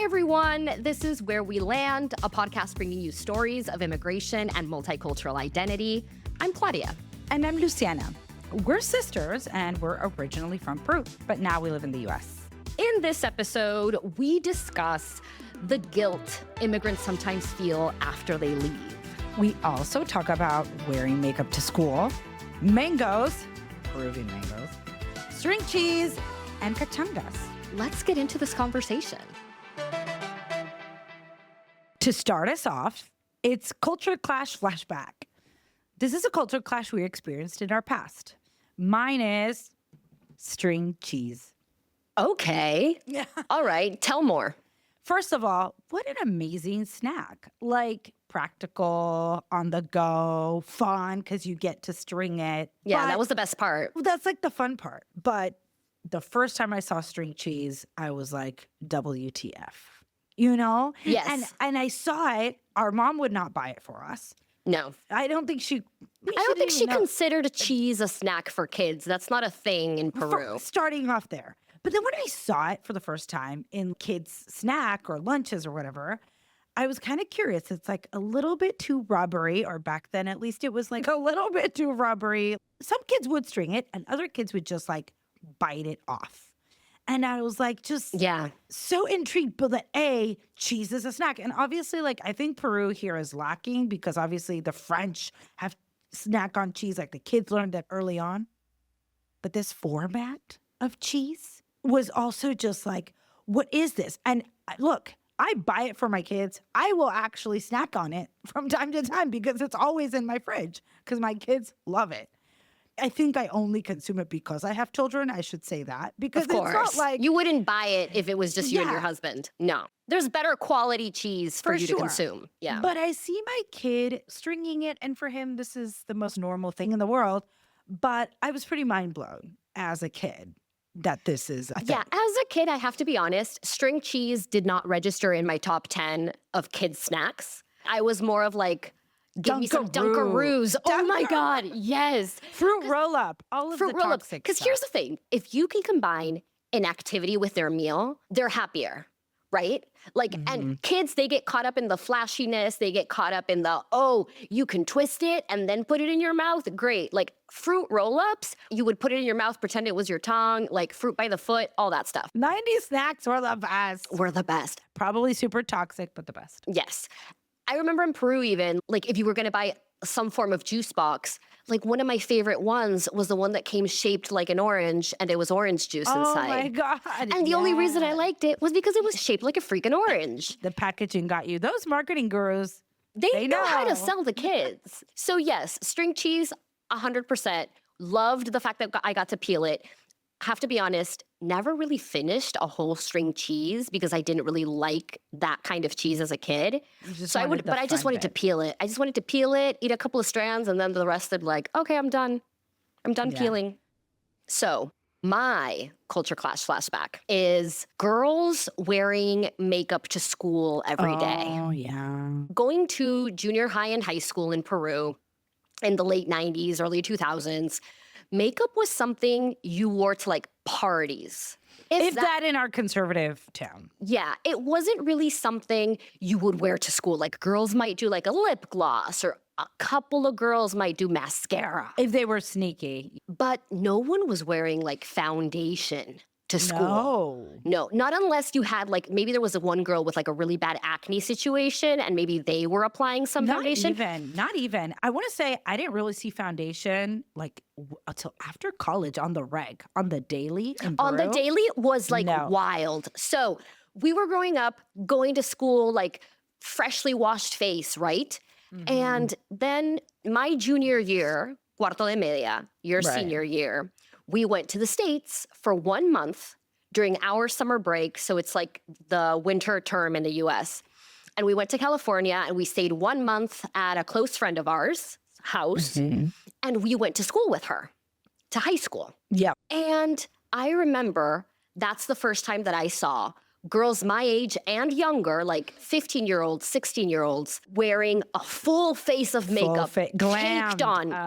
everyone. This is Where We Land, a podcast bringing you stories of immigration and multicultural identity. I'm Claudia. And I'm Luciana. We're sisters and we're originally from Peru, but now we live in the U.S. In this episode, we discuss the guilt immigrants sometimes feel after they leave. We also talk about wearing makeup to school, mangoes, Peruvian mangoes, string cheese, and cachangas. Let's get into this conversation. To start us off, it's culture clash flashback. This is a culture clash we experienced in our past. Mine is string cheese. Okay. Yeah. All right. Tell more. First of all, what an amazing snack. Like practical, on the go, fun because you get to string it. Yeah, that was the best part. Well, that's like the fun part. But the first time I saw string cheese, I was like, WTF. You know? Yes. And I saw it. Our mom would not buy it for us. No. I don't think she considered cheese a snack for kids. That's not a thing in Peru. Starting off there. But then when I saw it for the first time in kids' snack or lunches or whatever, I was kind of curious. It's like a little bit too rubbery, or back then at least it was like a little bit too rubbery. Some kids would string it and other kids would just like bite it off. And I was like, so intrigued, but that cheese is a snack. And obviously, like, I think Peru here is lacking because obviously the French have snack on cheese, like the kids learned that early on. But this format of cheese was also just like, what is this? And look, I buy it for my kids. I will actually snack on it from time to time because it's always in my fridge because my kids love it. I think I only consume it because I have children. I should say that. Because of course. It's not like... You wouldn't buy it if it was just you and your husband. No. There's better quality cheese for you to consume. Yeah. But I see my kid stringing it, and for him, this is the most normal thing in the world. But I was pretty mind blown as a kid that this is a thing. Yeah, as a kid, I have to be honest, string cheese did not register in my top 10 of kids' snacks. I was more of like... Give me some Dunkaroos. Oh my God, yes. Fruit roll-up, all of the toxic stuff. Because here's the thing. If you can combine an activity with their meal, they're happier, right? Like, and kids, they get caught up in the flashiness. They get caught up in the, you can twist it and then put it in your mouth. Great. Like fruit roll-ups, you would put it in your mouth, pretend it was your tongue, like fruit by the foot, all that stuff. 90s snacks were the best. Were the best. Probably super toxic, but the best. Yes. I remember in Peru even, like if you were going to buy some form of juice box, like one of my favorite ones was the one that came shaped like an orange and it was orange juice inside. Oh my God. And the only reason I liked it was because it was shaped like a freaking orange. The packaging got you. Those marketing gurus, they know how to sell the kids. So yes, string cheese, 100%. Loved the fact that I got to peel it. Have to be honest, never really finished a whole string cheese because I didn't really like that kind of cheese as a kid. I just wanted to peel it. I just wanted to peel it, eat a couple of strands, and then the rest would be like, okay, I'm done. I'm done peeling. So my culture clash flashback is girls wearing makeup to school every day. Oh, yeah. Going to junior high and high school in Peru in the late 90s, early 2000s, makeup was something you wore to like parties. If that in our conservative town. Yeah, it wasn't really something you would wear to school. Like girls might do like a lip gloss or a couple of girls might do mascara. If they were sneaky. But no one was wearing like foundation to school. No, not unless you had like, maybe there was one girl with like a really bad acne situation and maybe they were applying some foundation. Not even. I want to say I didn't really see foundation like until after college on the daily in Peru. On the daily was like wild. So we were growing up, going to school, like freshly washed face, right? And then my junior year, cuarto de media, your senior year, we went to the States for 1 month during our summer break. So it's like the winter term in the US. And we went to California and we stayed 1 month at a close friend of ours' house. And we went to school with her, to high school. Yeah. And I remember that's the first time that I saw girls my age and younger, like 15-year-olds, 16-year-olds, wearing a full face of makeup,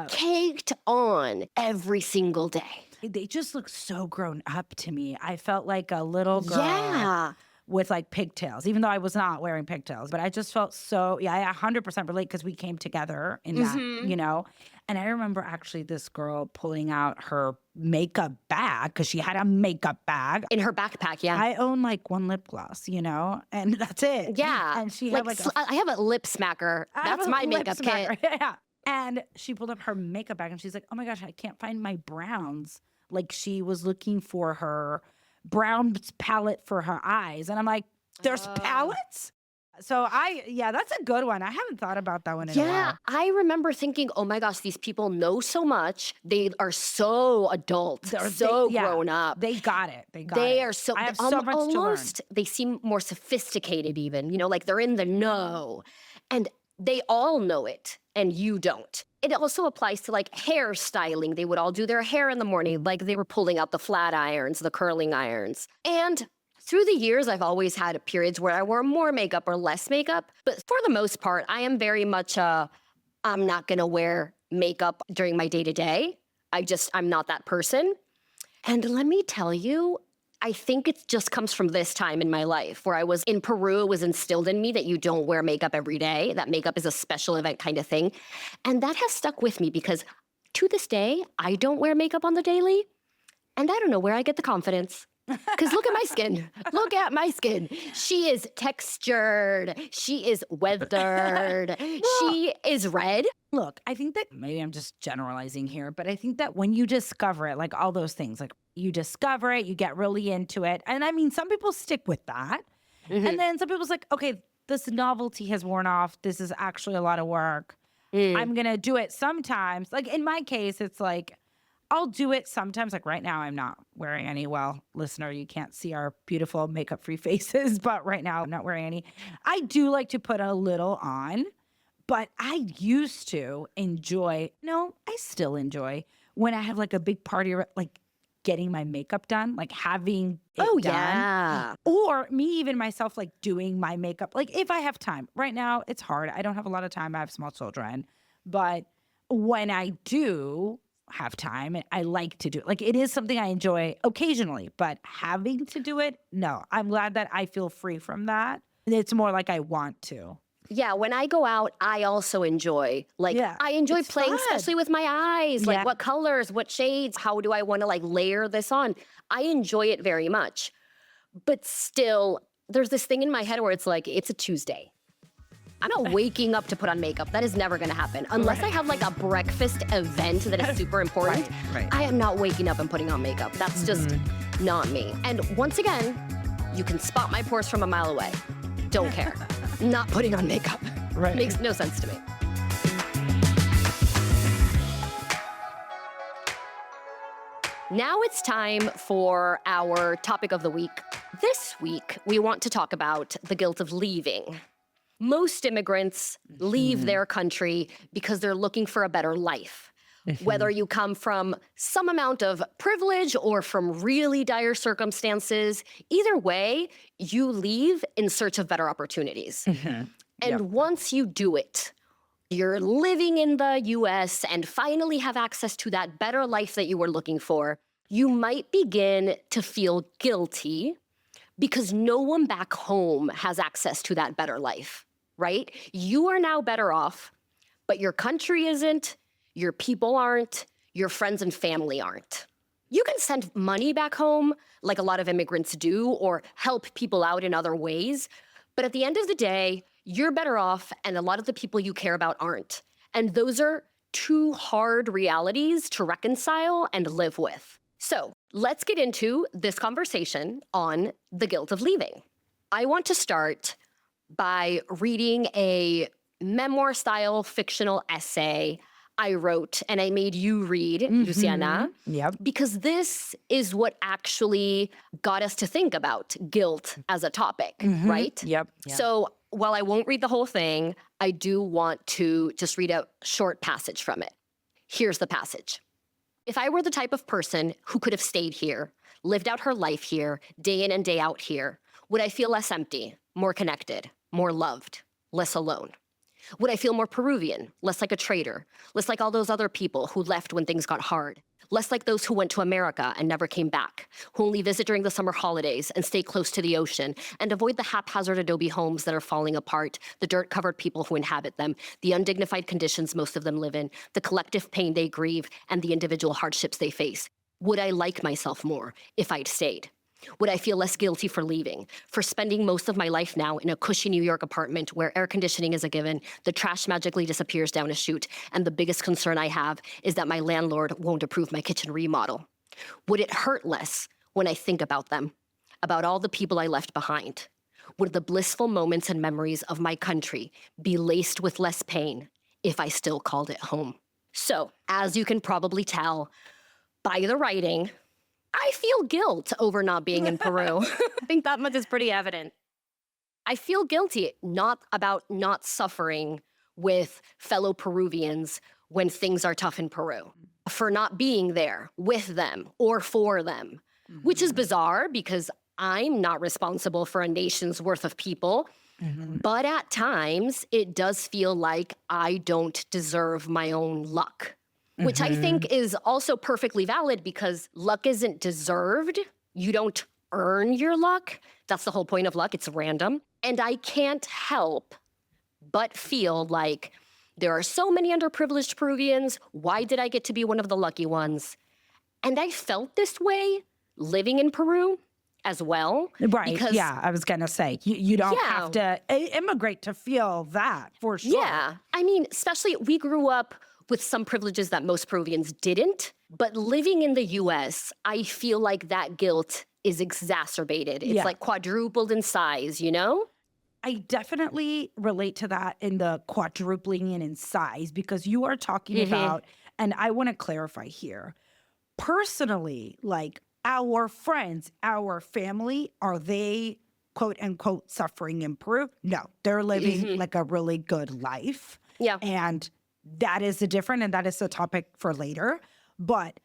caked on every single day. They just look so grown up to me. I felt like a little girl. Yeah. with like pigtails, even though I was not wearing pigtails. But I just felt so, I 100% relate because we came together in that, Mhm. you know? And I remember actually this girl pulling out her makeup bag because she had a makeup bag. In her backpack, yeah. I own like one lip gloss, you know, and that's it. Yeah. And she Like, had like I have a lip smacker. I have That's a my lip makeup smacker. kit. Yeah. And she pulled up her makeup bag and she's like, oh my gosh, I can't find my browns. Like she was looking for her brown palette for her eyes. And I'm like, there's palettes? So that's a good one. I haven't thought about that one in a Yeah, while. I remember thinking, oh my gosh, these people know so much. They are so adult, grown up. They got it. They got it. They are so, I have so much to learn. almost, they seem more sophisticated even, you know, like they're in the know. And they all know it and you don't. It also applies to like hairstyling. They would all do their hair in the morning, like they were pulling out the flat irons, the curling irons. And through the years, I've always had periods where I wore more makeup or less makeup. But for the most part, I am very much I'm not going to wear makeup during my day-to-day. I'm not that person. And let me tell you, I think it just comes from this time in my life where I was in Peru. It was instilled in me that you don't wear makeup every day, that makeup is a special event kind of thing. And that has stuck with me because to this day, I don't wear makeup on the daily. And I don't know where I get the confidence. Because look at my skin. Look at my skin. She is textured. She is weathered. She is red. Look, I think that maybe I'm just generalizing here, but I think that when you discover it, like all those things, like you discover it, you get really into it. And I mean, some people stick with that. And then some people's like, okay, this novelty has worn off. This is actually a lot of work. I'm going to do it sometimes. Like in my case, it's like, I'll do it sometimes. Like right now, I'm not wearing any. Well, listener, you can't see our beautiful makeup-free faces, but right now I'm not wearing any. I do like to put a little on, but I used to enjoy, I still enjoy when I have like a big party, like getting my makeup done, like having it done. Yeah. Or me, even myself, like doing my makeup. Like if I have time. Right now, it's hard. I don't have a lot of time. I have small children. But when I do have time, and I like to do it. Like it is something I enjoy occasionally, but having to do it, no. I'm glad that I feel free from that. It's more like I want to. Yeah, when I go out, I also enjoy. Like, I enjoy playing, especially with my eyes. Like, what colors, what shades, how do I want to like layer this on? I enjoy it very much. But still, there's this thing in my head where it's like, it's a Tuesday. I'm not waking up to put on makeup. That is never going to happen. Unless I have like a breakfast event that is super important, I am not waking up and putting on makeup. That's just not me. And once again, you can spot my pores from a mile away. Don't care. Not putting on makeup. Makes no sense to me. Now it's time for our topic of the week. This week, we want to talk about the guilt of leaving. Most immigrants leave their country because they're looking for a better life. Whether you come from some amount of privilege or from really dire circumstances, either way, you leave in search of better opportunities. And once you do it, you're living in the US and finally have access to that better life that you were looking for, you might begin to feel guilty because no one back home has access to that better life, right? You are now better off, but your country isn't, your people aren't, your friends and family aren't. You can send money back home like a lot of immigrants do or help people out in other ways, but at the end of the day, you're better off and a lot of the people you care about aren't. And those are two hard realities to reconcile and live with. So let's get into this conversation on the guilt of leaving. I want to start by reading a memoir-style fictional essay I wrote and I made you read, Luciana, because this is what actually got us to think about guilt as a topic, right? So while I won't read the whole thing, I do want to just read a short passage from it. Here's the passage. If I were the type of person who could have stayed here, lived out her life here, day in and day out here, would I feel less empty, more connected, more loved, less alone? Would I feel more Peruvian, less like a traitor, less like all those other people who left when things got hard, less like those who went to America and never came back, who only visit during the summer holidays and stay close to the ocean and avoid the haphazard adobe homes that are falling apart, the dirt-covered people who inhabit them, the undignified conditions most of them live in, the collective pain they grieve, and the individual hardships they face? Would I like myself more if I'd stayed? Would I feel less guilty for leaving, for spending most of my life now in a cushy New York apartment where air conditioning is a given, the trash magically disappears down a chute, and the biggest concern I have is that my landlord won't approve my kitchen remodel? Would it hurt less when I think about them, about all the people I left behind? Would the blissful moments and memories of my country be laced with less pain if I still called it home? So, as you can probably tell by the writing, I feel guilt over not being in Peru. I think that much is pretty evident. I feel guilty not about not suffering with fellow Peruvians when things are tough in Peru, for not being there with them or for them, which is bizarre because I'm not responsible for a nation's worth of people. But at times, it does feel like I don't deserve my own luck. Which I think is also perfectly valid because luck isn't deserved. You don't earn your luck. That's the whole point of luck. It's random. And I can't help but feel like there are so many underprivileged Peruvians. Why did I get to be one of the lucky ones? And I felt this way living in Peru as well. Right. Because, yeah, I was going to say, you don't have to immigrate to feel that, for sure. Yeah. I mean, especially we grew up with some privileges that most Peruvians didn't. But living in the US, I feel like that guilt is exacerbated. It's like quadrupled in size, you know? I definitely relate to that in the quadrupling in size because you are talking about, and I want to clarify here, personally, like our friends, our family, are they quote unquote suffering in Peru? No, they're living like a really good life. Yeah. And that is different, and that is a topic for later. But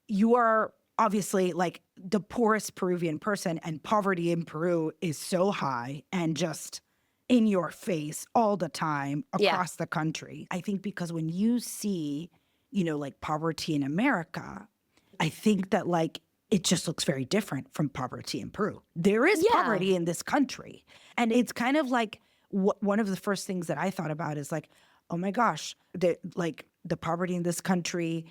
you are obviously like the poorest Peruvian person, and poverty in Peru is so high and just in your face all the time across the country. I think because when you see, you know, like poverty in America, I think that like it just looks very different from poverty in Peru. There is poverty in this country. And it's kind of like one of the first things that I thought about is like, oh my gosh, the poverty in this country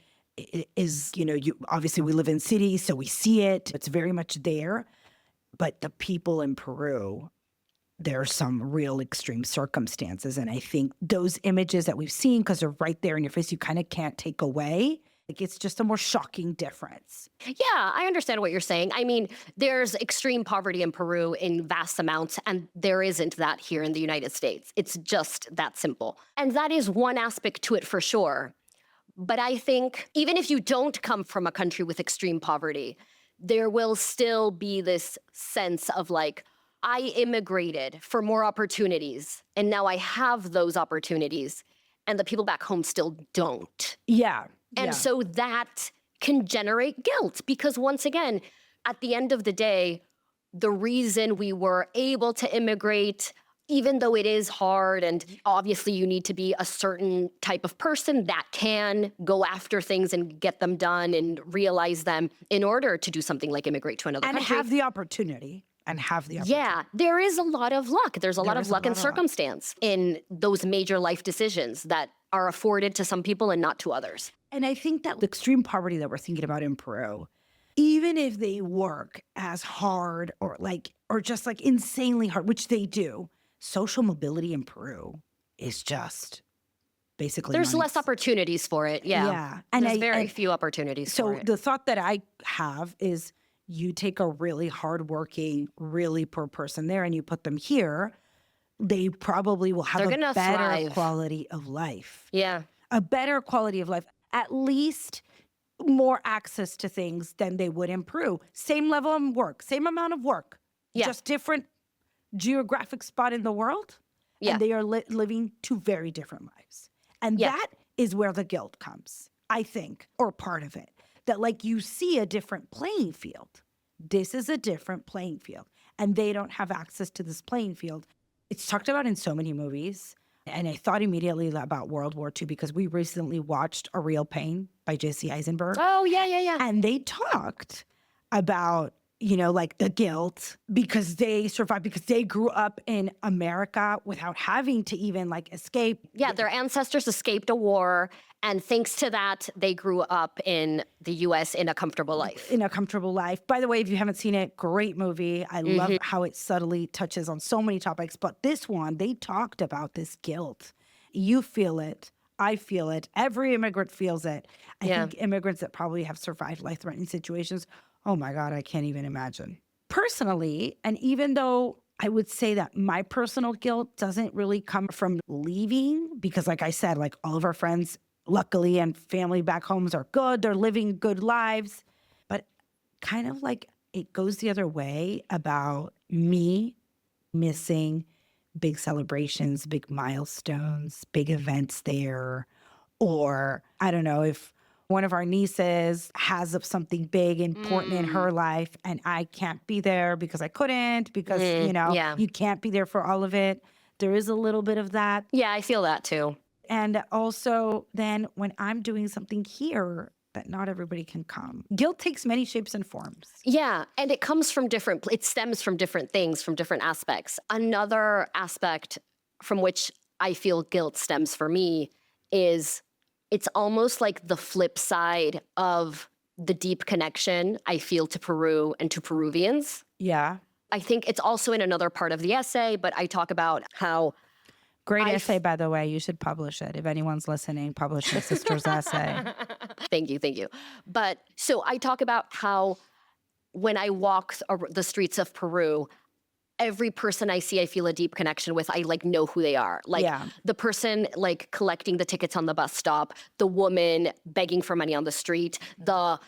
is, you know, obviously we live in cities, so we see it. It's very much there. But the people in Peru, there are some real extreme circumstances. And I think those images that we've seen, because they're right there in your face, you kind of can't take away. Like it's just a more shocking difference. Yeah, I understand what you're saying. I mean, there's extreme poverty in Peru in vast amounts, and there isn't that here in the United States. It's just that simple. And that is one aspect to it for sure. But I think even if you don't come from a country with extreme poverty, there will still be this sense of like, I immigrated for more opportunities, and now I have those opportunities, and the people back home still don't. Yeah. And so that can generate guilt because once again, at the end of the day, the reason we were able to immigrate, even though it is hard and obviously you need to be a certain type of person that can go after things and get them done and realize them in order to do something like immigrate to another country. And have the opportunity. Yeah, there is a lot of luck. There's a lot of luck and circumstance in those major life decisions that are afforded to some people and not to others. And I think that the extreme poverty that we're thinking about in Peru, even if they work as hard or just like insanely hard, which they do, social mobility in Peru is just basically there's less opportunities for it. Yeah. And there's very few opportunities for it. So the thought that I have is you take a really hardworking, really poor person there and you put them here, they probably will have a better quality of life. Yeah. A better quality of life. At least more access to things than they would in Peru. Same level of work, same amount of work. Yeah. Just different geographic spot in the world. Yeah. And they are living two very different lives. And that is where the guilt comes, I think, or part of it. That like you see a different playing field. This is a different playing field. And they don't have access to this playing field. It's talked about in so many movies. And I thought immediately about World War II because we recently watched A Real Pain by J.C. Eisenberg. Oh, yeah. And they talked about, you know, like the guilt because they survived, because they grew up in America without having to even like escape. Yeah, their ancestors escaped a war, and thanks to that, they grew up in the U.S. in a comfortable life. In a comfortable life. By the way, if you haven't seen it, great movie. I love how it subtly touches on so many topics. But this one, they talked about this guilt. You feel it. I feel it. Every immigrant feels it. I think immigrants that probably have survived life-threatening situations, oh my God, I can't even imagine. Personally, and even though I would say that my personal guilt doesn't really come from leaving, because like I said, like all of our friends, luckily, and family back homes are good. They're living good lives. But kind of like it goes the other way about me missing big celebrations, big milestones, big events there. Or I don't know, if one of our nieces has something big, important in her life, and I can't be there because I couldn't, because, you know, you can't be there for all of it. There is a little bit of that. Yeah, I feel that too. And also then when I'm doing something here that not everybody can come. Guilt takes many shapes and forms. Yeah, and it comes from it stems from different things, from different aspects. Another aspect from which I feel guilt stems for me is it's almost like the flip side of the deep connection I feel to Peru and to Peruvians. Yeah. I think it's also in another part of the essay, but I talk about how Great essay, by the way. You should publish it. If anyone's listening, publish your sister's essay. Thank you. But so I talk about how when I walk the streets of Peru, every person I see, I feel a deep connection with. I like know who they are. Like the person like collecting the tickets on the bus stop, the woman begging for money on the street, the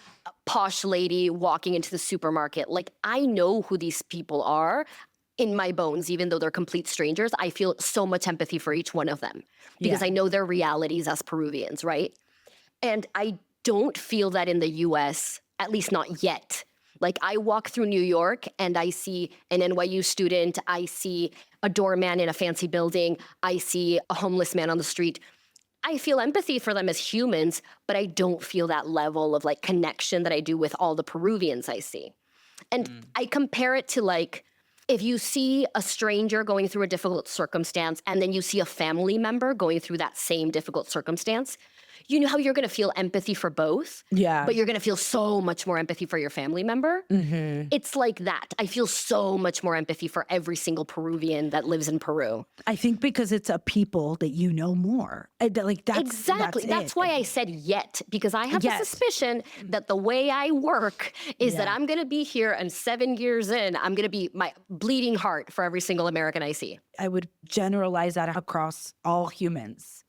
posh lady walking into the supermarket. Like I know who these people are. In my bones, even though they're complete strangers, I feel so much empathy for each one of them because I know their realities as Peruvians, right? And I don't feel that in the US, at least not yet. Like I walk through New York and I see an NYU student, I see a doorman in a fancy building, I see a homeless man on the street. I feel empathy for them as humans, but I don't feel that level of like connection that I do with all the Peruvians I see. And I compare it to like, if you see a stranger going through a difficult circumstance and then you see a family member going through that same difficult circumstance, you know how you're going to feel empathy for both? Yeah. But you're going to feel so much more empathy for your family member. It's like that. I feel so much more empathy for every single Peruvian that lives in Peru. I think because it's a people that you know more. Like that's exactly. That's why I said yet, because I have a suspicion that the way I work is that I'm going to be here and 7 years in, I'm going to be my bleeding heart for every single American I see. I would generalize that across all humans.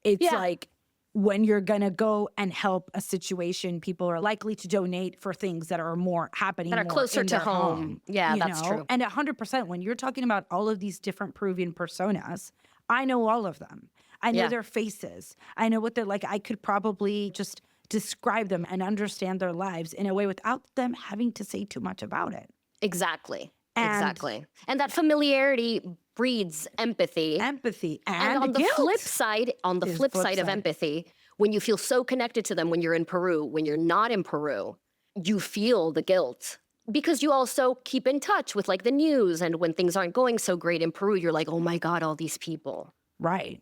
It's like, when you're going to go and help a situation, people are likely to donate for things that are more happening that are more closer in to their home. Yeah, that's true. And 100%, when you're talking about all of these different Peruvian personas, I know all of them. I know their faces. I know what they're like. I could probably just describe them and understand their lives in a way without them having to say too much about it. Exactly. And that familiarity breeds empathy. And on the flip side, of empathy, when you feel so connected to them when you're in Peru, when you're not in Peru, you feel the guilt. Because you also keep in touch with like the news, and when things aren't going so great in Peru, you're like, oh my God, all these people. Right.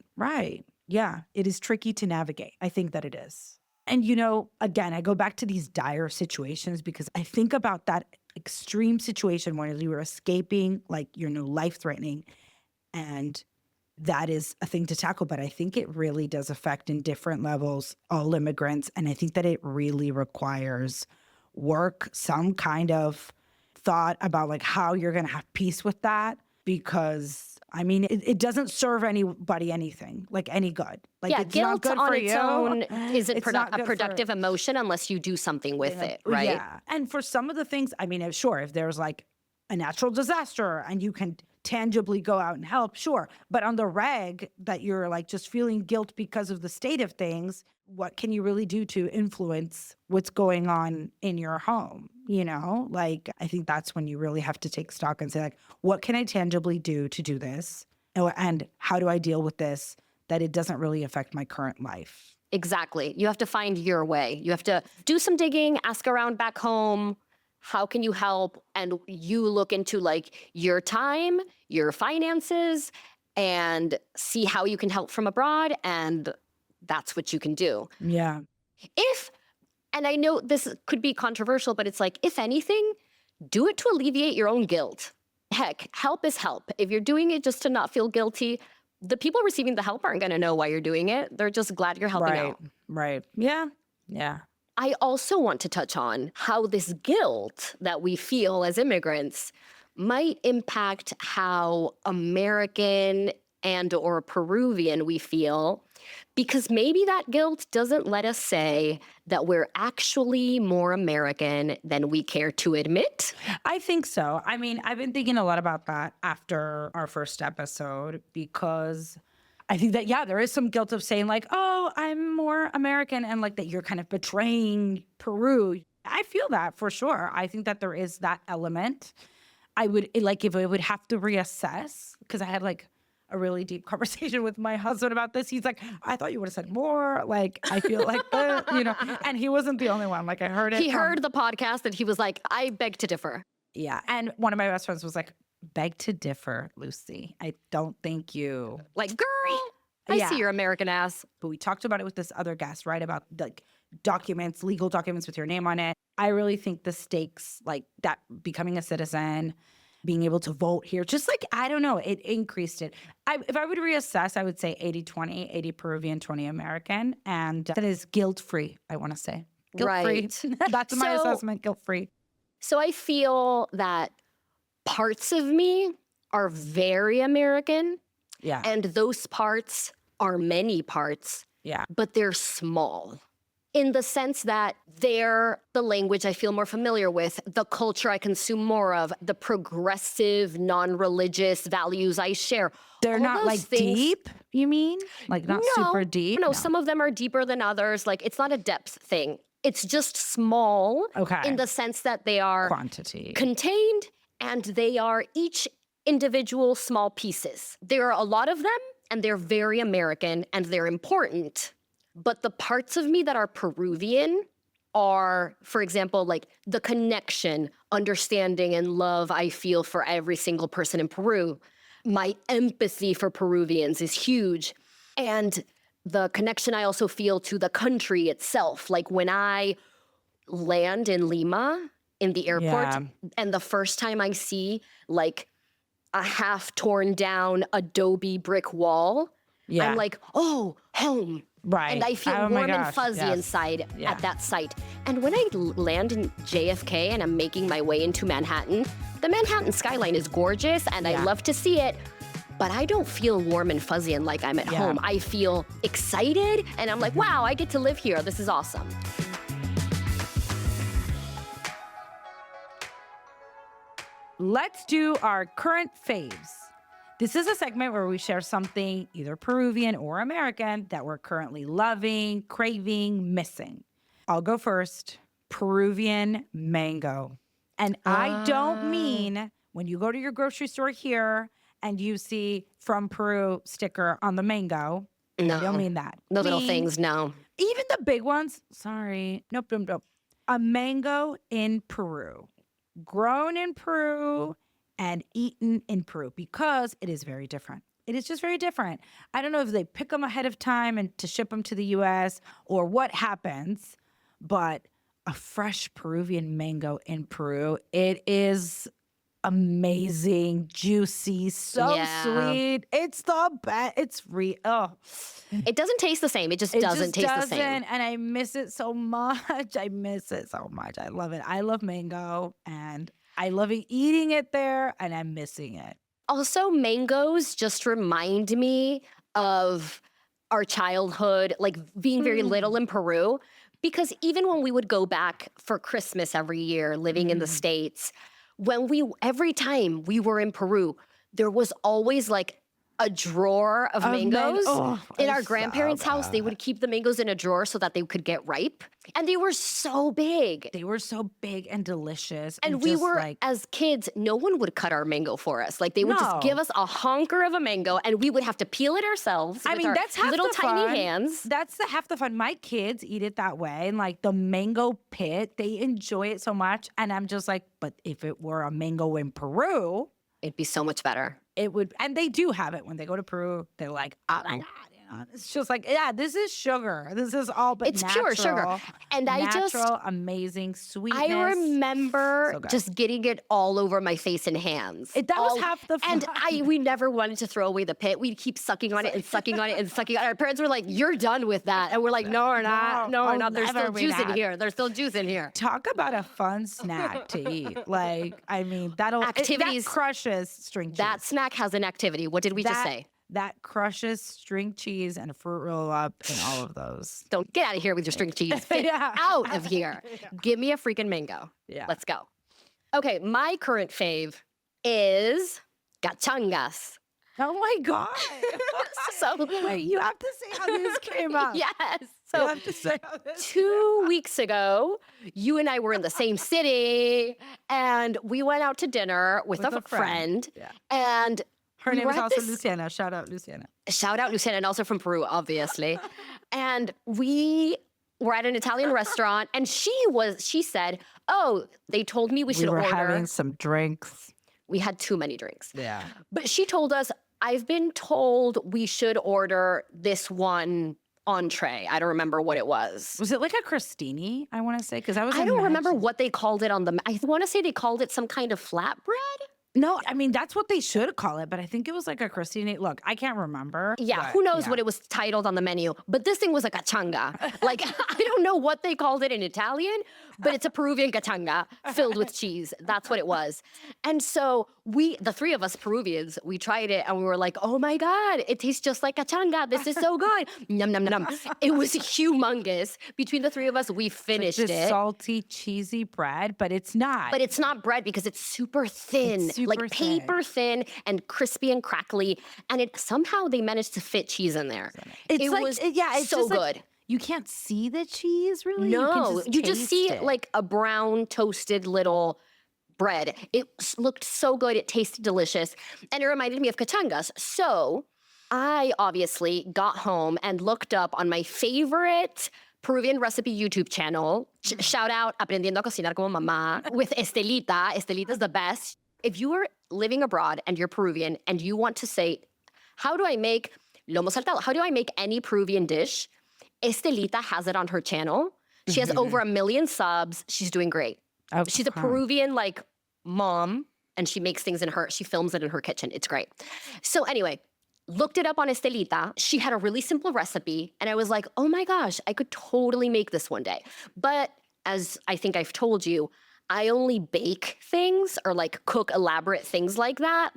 Yeah, it is tricky to navigate. I think that it is. And, you know, again, I go back to these dire situations because I think about that extreme situation where you were escaping, like, you know, life-threatening, and that is a thing to tackle. But I think it really does affect in different levels all immigrants. And I think that it really requires work, some kind of thought about like how you're going to have peace with that, because I mean, it doesn't serve anybody anything, like any good. Like, it's guilt not good on for its you. own isn't Not a good productive emotion unless you do something with it, right? Yeah. And for some of the things, I mean, sure, if there's like a natural disaster and you can tangibly go out and help, sure. But on the reg that you're like just feeling guilt because of the state of things, what can you really do to influence what's going on in your home? You know, like, I think that's when you really have to take stock and say, like, what can I tangibly do to do this? And how do I deal with this, that it doesn't really affect my current life? Exactly. You have to find your way. You have to do some digging, ask around back home. How can you help? And you look into like your time, your finances, and see how you can help from abroad. And that's what you can do. Yeah. And I know this could be controversial, but it's like, if anything, do it to alleviate your own guilt. Heck, help is help. If you're doing it just to not feel guilty, the people receiving the help aren't going to know why you're doing it. They're just glad you're helping out. Right. Yeah. Yeah. I also want to touch on how this guilt that we feel as immigrants might impact how American and or Peruvian we feel, because maybe that guilt doesn't let us say that we're actually more American than we care to admit. I think so. I mean, I've been thinking a lot about that after our first episode, because I think that, yeah, there is some guilt of saying like, oh, I'm more American, and like that you're kind of betraying Peru. I feel that for sure. I think that there is that element. I would like if I would have to reassess, because I had like a really deep conversation with my husband about this. He's like, I thought you would have said more. Like, I feel like, and he wasn't the only one. Like, I heard it. He heard the podcast and he was like, I beg to differ. Yeah. And one of my best friends was like, beg to differ, Lucy. I don't think you. Like, girl, I see your American ass. But we talked about it with this other guest, right? About like documents, legal documents with your name on it. I really think the stakes, like that, becoming a citizen, being able to vote here, just like, I don't know, it increased it. If I would reassess, I would say 80-20, 80 Peruvian, 20 American. And that is guilt-free, I want to say. Guilt-free. Right. That's my assessment, guilt-free. So I feel that parts of me are very American. Yeah. And those parts are many parts. Yeah. But they're small, in the sense that they're the language I feel more familiar with, the culture I consume more of, the progressive, non-religious values I share. They're not like deep, you mean? Like not super deep? No, some of them are deeper than others. Like it's not a depth thing. It's just small in the sense that they are quantity contained, and they are each individual small pieces. There are a lot of them, and they're very American, and they're important. But the parts of me that are Peruvian are, for example, like the connection, understanding, and love I feel for every single person in Peru. My empathy for Peruvians is huge. And the connection I also feel to the country itself. Like when I land in Lima, in the airport, and the first time I see like a half torn down adobe brick wall, I'm like, oh, home. Right. And I feel warm and fuzzy inside at that site. And when I land in JFK and I'm making my way into Manhattan, the Manhattan skyline is gorgeous and I love to see it, but I don't feel warm and fuzzy and like I'm at home. I feel excited and I'm like, wow, I get to live here. This is awesome. Let's do our current faves. This is a segment where we share something, either Peruvian or American, that we're currently loving, craving, missing. I'll go first. Peruvian mango. And I don't mean when you go to your grocery store here and you see from Peru sticker on the mango. No. I don't mean that. The little things, no. Even the big ones. Sorry. Nope. A mango in Peru. Grown in Peru. And eaten in Peru, because it is very different. It is just very different. I don't know if they pick them ahead of time and to ship them to the U.S. or what happens, but a fresh Peruvian mango in Peru, it is amazing, juicy, so sweet. It's the best. It's real. Oh. It doesn't taste the same. It just doesn't taste the same. And I miss it so much. I love it. I love mango, and I love eating it there, and I'm missing it. Also, mangoes just remind me of our childhood, like being very little in Peru. Because even when we would go back for Christmas every year, living in the States, every time we were in Peru, there was always like a drawer of mangoes. In our grandparents' house, they bad. would keep the mangoes in a drawer so that they could get ripe. And they were so big. They were so big and delicious. And we just, were, like, as kids, no one would cut our mango for us. Like, they would just No. give us a honker of a mango, and we would have to peel it ourselves I with mean, our that's half little the tiny fun. hands. That's half the fun. My kids eat it that way. And like the mango pit, they enjoy it so much. And I'm just like, but if it were a mango in Peru, It'd be so much better. it would, and they do have it when they go to Peru. They're like, oh my God. It's just like, yeah, this is sugar. This is all but It's natural. pure sugar. And I just, Natural, amazing sweetness. I remember So good. just getting it all over my face and hands. That was half the And fun. we never wanted to throw away the pit. We'd keep sucking on it and sucking on it and sucking on it. Our parents were like, "You're done with that," and we're like, "No, we're not. No, we're I'll not. There's never still be juice in that." here. There's still juice in here." Talk about a fun snack to eat. Like, I mean, that Activities- crushes string cheese. That snack has an activity. What did we just say? That crushes string cheese and a fruit roll up and all of those. Don't get out of here with your string cheese. Get Yeah. out of here. Give me a freaking mango. Yeah. Let's go. Okay, my current fave is cachangas. Oh my God. So Wait, you have to say how this came up. yes. You So have to say how this 2 weeks ago, you and I were in the same city, and we went out to dinner with a friend. Yeah. And Her we name were is at also this- Luciana. Shout out Luciana. shout out Luciana, and also from Peru, obviously. And we were at an Italian restaurant, and she said, "Oh, they told me we should We were order." having some drinks. We had too many drinks. Yeah. But she told us, "I've been told we should order this one entree." I don't remember what it was. Was it like a crostini, I want to say? Because I was I don't remember imagining- what they called it on the. I want to say they called it some kind of flatbread. No, I mean, that's what they should call it, but I think it was like a crostini. Look, I can't remember. Yeah, but who knows yeah. what it was titled on the menu? But this thing was a cachanga. Like, I don't know what they called it in Italian, but it's a Peruvian cachanga filled with cheese. That's what it was. And so the three of us Peruvians, we tried it and we were like, "Oh my God, it tastes just like cachanga. This is so good." Yum, yum, yum. It was humongous. Between the three of us, we finished This it. salty, cheesy bread, but it's not. But it's not bread because it's super thin, It's super like thin. paper thin and crispy and crackly. And it somehow they managed to fit cheese in there. It's it like, was yeah, it's so just good. like, you can't see the cheese really. No, you just taste see it. like a brown toasted little bread. It looked so good. It tasted delicious. And it reminded me of cachangas. So I obviously got home and looked up on my favorite Peruvian recipe YouTube channel. Shout out Aprendiendo a Cocinar como Mamá with Estelita. Estelita's the best. If you are living abroad and you're Peruvian and you want to say, "How do I make lomo saltado? How do I make any Peruvian dish?" Estelita has it on her channel. She has over 1 million subs. She's doing great. She's a Okay. Peruvian like mom, and she makes things she films it in her kitchen. It's great. So anyway, looked it up on Estelita. She had a really simple recipe, and I was like, "Oh my gosh, I could totally make this one day." But as I think I've told you, I only bake things or like cook elaborate things like that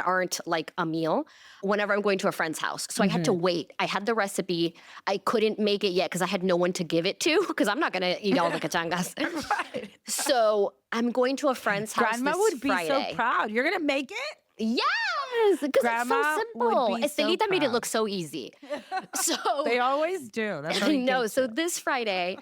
aren't like a meal whenever I'm going to a friend's house. So I had to wait. I had the recipe. I couldn't make it yet because I had no one to give it to because I'm not going to eat all the cachangas. Right. So I'm going to a friend's house Grandma this would be Friday. so proud. You're gonna make it? Yes, because it's Grandma so would simple. be so Estelita made it proud. look so easy. So They always do. That's how I you know. get So you. this Friday,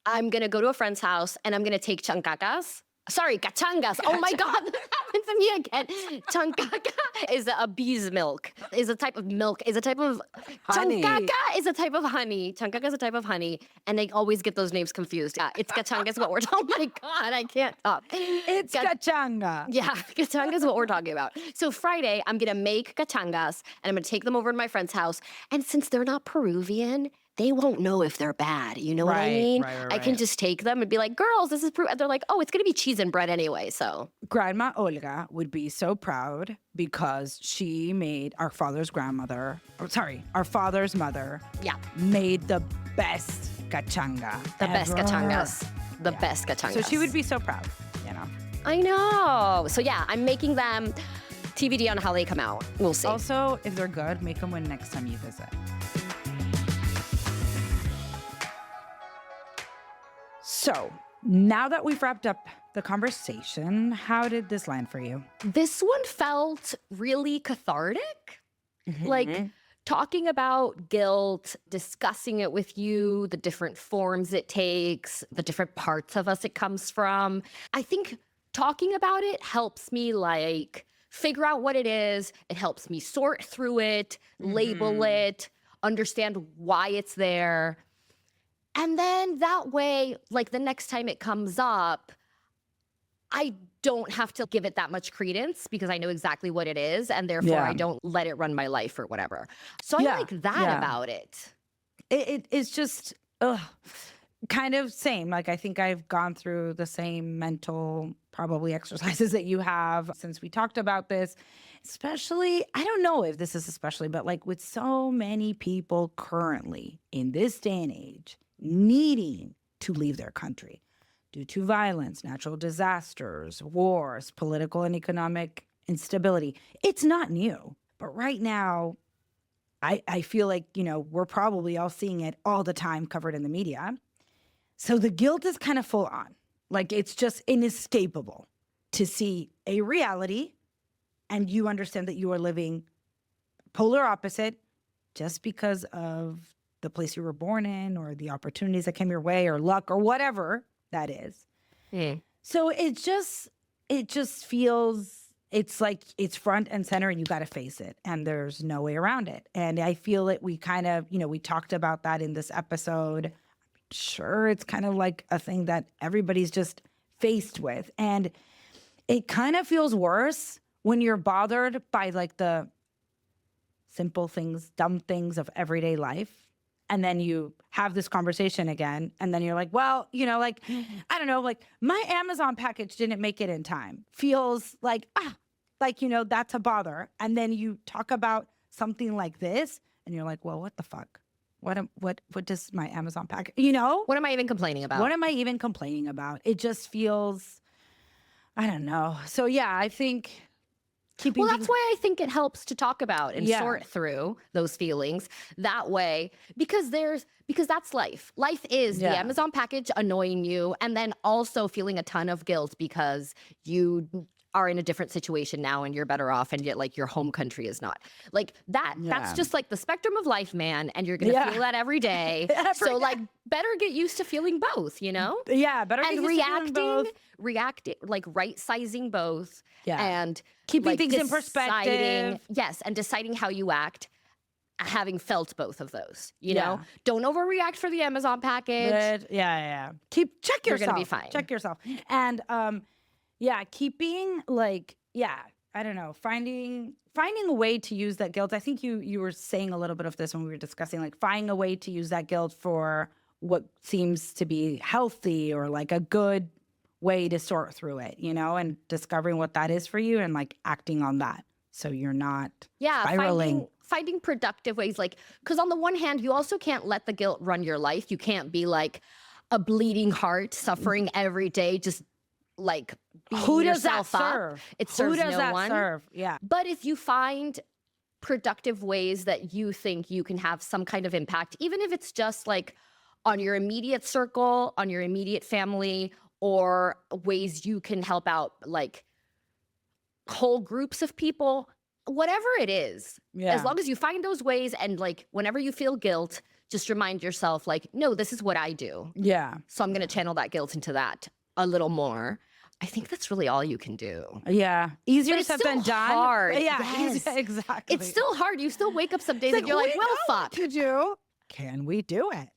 I'm gonna go to a friend's house and I'm gonna take cachangas. Sorry, cachangas. Oh my God, that happened to me again. Chancaca is a bee's milk. Is a type of milk. Is a type of Honey. Chancaca is a type of honey. Chancaca is a type of honey, and they always get those names confused. Yeah, it's cachangas. What we're oh my God, I can't talk. It's Ca- cachanga. Yeah, cachangas is what we're talking about. So Friday, I'm gonna make cachangas and I'm gonna take them over to my friend's house. And since they're not Peruvian, they won't know if they're bad. You know what I Right, mean? right, I can right. just take them and be like, "Girls, this is Peru." And they're like, "Oh, it's gonna be cheese and bread anyway." So Grandma Olga would be so proud because she made our father's mother yeah, made the best cachanga. the best ever. cachangas. The Yeah. best cachangas. So she would be so proud, you know. I know. So yeah, I'm making them. TBD on how they come out. We'll see. Also, if they're good, make them when next time you visit. So now that we've wrapped up the conversation, how did this land for you? This one felt really cathartic. Like talking about guilt, discussing it with you, the different forms it takes, the different parts of us it comes from. I think talking about it helps me like figure out what it is. It helps me sort through it, label it, understand why it's there. And then that way, like the next time it comes up, I don't have to give it that much credence because I know exactly what it is, and therefore I don't let it run my life or whatever. So I like that about it. It's just kind of same. Like, I think I've gone through the same mental probably exercises that you have since we talked about this. Especially, I don't know if this is especially, but like with so many people currently in this day and age needing to leave their country due to violence, natural disasters, wars, political and economic instability. It's not new. But right now, I feel like, you know, we're probably all seeing it all the time covered in the media. So the guilt is kind of full on. Like, it's just inescapable to see a reality and you understand that you are living polar opposite just because of the place you were born in or the opportunities that came your way or luck or whatever that is. So it just feels, it's like it's front and center and you got to face it and there's no way around it. And I feel that we kind of, you know, we talked about that in this episode. Sure, it's kind of like a thing that everybody's just faced with. And it kind of feels worse when you're bothered by like the simple things, dumb things of everyday life. And then you have this conversation again. And then you're like, well, you know, like, I don't know, like my Amazon package didn't make it in time. Feels like, like, you know, that's a bother. And then you talk about something like this and you're like, well, what the fuck? What does my Amazon package, you know? What am I even complaining about? What am I even complaining about? It just feels, I don't know. So yeah, I think well, that's why I think it helps to talk about and sort through those feelings that way, because that's life. Life is the Amazon package annoying you and then also feeling a ton of guilt because you are in a different situation now and you're better off and yet like your home country is not. Like that's just like the spectrum of life, man, and you're going to feel that every day. So like better get used to feeling both, you know? Yeah, better get used to feeling both. Reacting, like right-sizing both and keeping like things in perspective. Yes, and deciding how you act, having felt both of those, you know? Don't overreact for the Amazon package. Check yourself. You're going to be fine. Check yourself. And keeping like, I don't know, finding a way to use that guilt. I think you were saying a little bit of this when we were discussing, like finding a way to use that guilt for what seems to be healthy or like a good way to sort through it, you know, and discovering what that is for you and like acting on that. So you're not spiraling. Finding productive ways, like, because on the one hand, you also can't let the guilt run your life. You can't be like a bleeding heart suffering every day, just like beating yourself up. It serves no one. Yeah. But if you find productive ways that you think you can have some kind of impact, even if it's just like on your immediate circle, on your immediate family, or ways you can help out like whole groups of people, whatever it is, as long as you find those ways and like whenever you feel guilt, just remind yourself like, no, this is what I do. Yeah. So I'm going to channel that guilt into that a little more. I think that's really all you can do. Yeah. Easier said than done. Hard. Yeah, yes. Exactly. It's still hard. You still wake up some days and you're like, well, fuck. To do. Can we do it?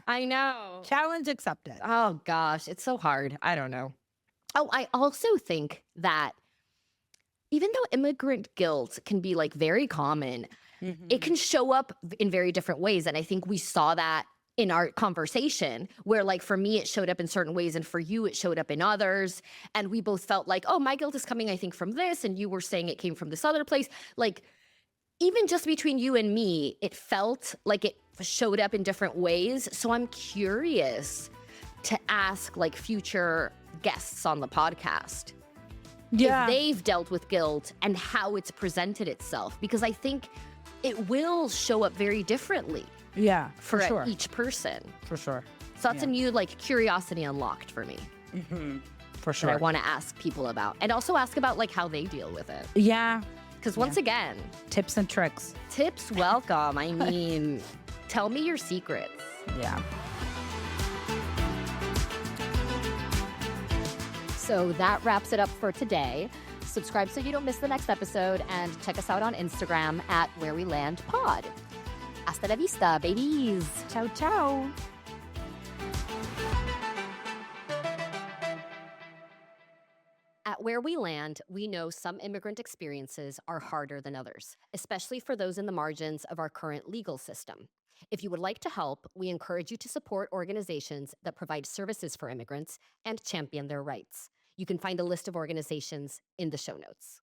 I know. Challenge accepted. Oh, gosh. It's so hard. I don't know. Oh, I also think that even though immigrant guilt can be like very common, it can show up in very different ways. And I think we saw that in our conversation where like for me, it showed up in certain ways and for you, it showed up in others. And we both felt like, oh, my guilt is coming, I think, from this. And you were saying it came from this other place. Like even just between you and me, it felt like it showed up in different ways. So I'm curious to ask like future guests on the podcast if they've dealt with guilt and how it's presented itself, because I think it will show up very differently. Yeah, for sure. each person. For sure. So that's a new like curiosity unlocked for me. For sure. That I want to ask people about and also ask about like how they deal with it. Yeah. Because once again, Tips and tricks. tips welcome. I mean, tell me your secrets. Yeah. So that wraps it up for today. Subscribe so you don't miss the next episode, and check us out on Instagram at Where We Land Pod. Hasta la vista, babies. Ciao, ciao. At Where We Land, we know some immigrant experiences are harder than others, especially for those in the margins of our current legal system. If you would like to help, we encourage you to support organizations that provide services for immigrants and champion their rights. You can find a list of organizations in the show notes.